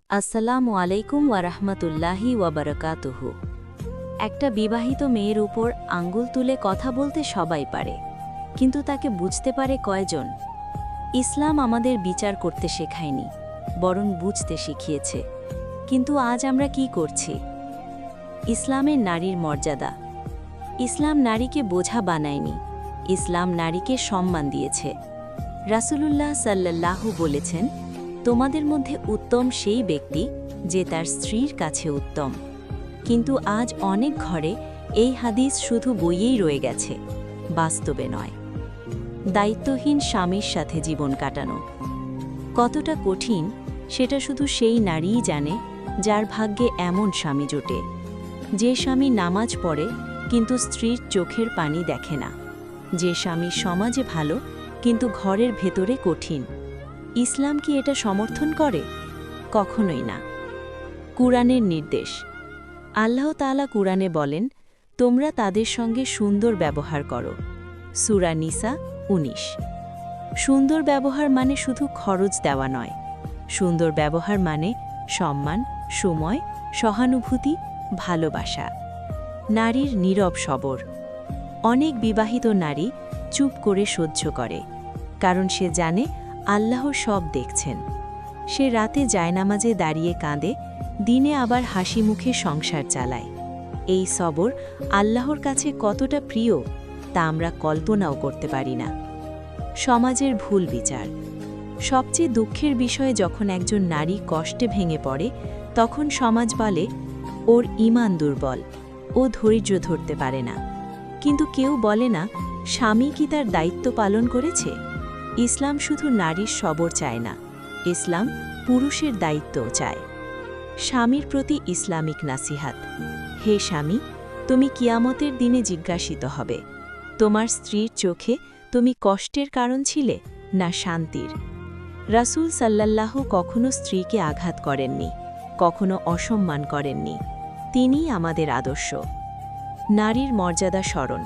আসসালামু আলাইকুম ওয়ারাহমাতুল্লাহি ওয়াবারাকাতুহু। একটা বিবাহিত মেয়ের উপর আঙ্গুল তুলে কথা বলতে সবাই পারে, কিন্তু তাকে বুঝতে পারে কয়জন? ইসলাম আমাদের বিচার করতে শেখায়নি, বরং বুঝতে শিখিয়েছে। কিন্তু আজ আমরা কি করছি? ইসলামের নারীর মর্যাদা। ইসলাম নারীকে বোঝা বানায়নি, ইসলাম নারীকে সম্মান দিয়েছে। রাসূলুল্লাহ সাল্লাল্লাহু বলেছেন, তোমাদের মধ্যে উত্তম সেই ব্যক্তি যে তার স্ত্রীর কাছে উত্তম। কিন্তু আজ অনেক ঘরে এই হাদিস শুধু বইয়েই রয়ে গেছে, বাস্তবে নয়। দায়িত্বহীন স্বামীর সাথে জীবন কাটানো কতটা কঠিন সেটা শুধু সেই নারীই জানে যার ভাগ্যে এমন স্বামী জোটে। যে স্বামী নামাজ পড়ে কিন্তু স্ত্রীর চোখের পানি দেখে না, যে স্বামী সমাজে ভালো কিন্তু ঘরের ভেতরে কঠিন। ইসলাম কি এটা সমর্থন করে? কখনোই না। কুরআনের নির্দেশ। আল্লাহ তাআলা কুরআনে বলেন, তোমরা তাদের সঙ্গে সুন্দর ব্যবহার করো। সূরা নিসা ১৯। সুন্দর ব্যবহার মানে শুধু খরচ দেওয়া নয়, সুন্দর ব্যবহার মানে সম্মান, সময়, সহানুভূতি, ভালোবাসা। নারীর নীরব সবর। অনেক বিবাহিত নারী চুপ করে সহ্য করে, কারণ সে জানে আল্লাহ সব দেখছেন। সে রাতে জায়নামাজে দাঁড়িয়ে কাঁদে, দিনে আবার হাসি মুখে সংসার চালায়। এই সবর আল্লাহর কাছে কতটা প্রিয় তা আমরা কল্পনাও করতে পারি না। সমাজের ভুল বিচার। সবচেয়ে দুঃখের বিষয় যখন একজন নারী কষ্টে ভেঙে পড়ে, তখন সমাজ বলে, ওর ঈমান দুর্বল, ও ধৈর্য ধরতে পারে না। কিন্তু কেউ বলে না, স্বামী কি তার দায়িত্ব পালন করেছে? ইসলাম শুধু নারীর সবর চায় না, ইসলাম পুরুষের দায়িত্বও চায়। স্বামীর প্রতি ইসলামিক নাসিহাত। হে স্বামী, তুমি কিয়ামতের দিনে জিজ্ঞাসিত হবে, তোমার স্ত্রীর চোখে তুমি কষ্টের কারণ ছিলে না শান্তির? রাসূল সাল্লাল্লাহু কখনো স্ত্রীকে আঘাত করেননি, কখনো অসম্মান করেননি। তিনিই আমাদের আদর্শ। নারীর মর্যাদা স্মরণ।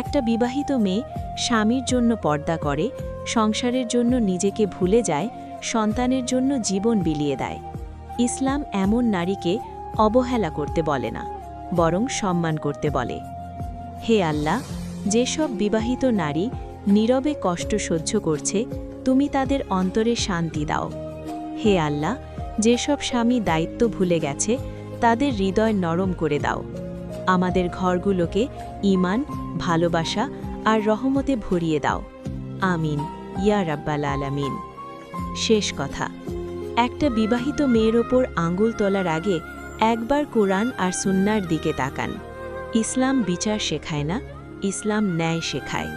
একটা বিবাহিত মেয়ে স্বামীর জন্য পর্দা করে, সংসারের জন্য নিজেকে ভুলে যায়, সন্তানের জন্য জীবন বিলিয়ে দেয়। ইসলাম এমন নারীকে অবহেলা করতে বলে না, বরং সম্মান করতে বলে। হে আল্লাহ, যেসব বিবাহিত নারী নীরবে কষ্ট সহ্য করছে, তুমি তাদের অন্তরে শান্তি দাও। হে আল্লাহ, যেসব স্বামী দায়িত্ব ভুলে গেছে, তাদের হৃদয় নরম করে দাও। আমাদের ঘরগুলোকে ঈমান, ভালোবাসা আর রহমতে ভরিয়ে দাও। আমিন ইয়া রাব্বাল আলামিন। শেষ কথা, একটা বিবাহিত মেয়ের ওপর আঙ্গুল তোলার আগে একবার কোরআন আর সুন্নাহর দিকে তাকান। ইসলাম বিচার শেখায় না, ইসলাম ন্যায় শেখায়।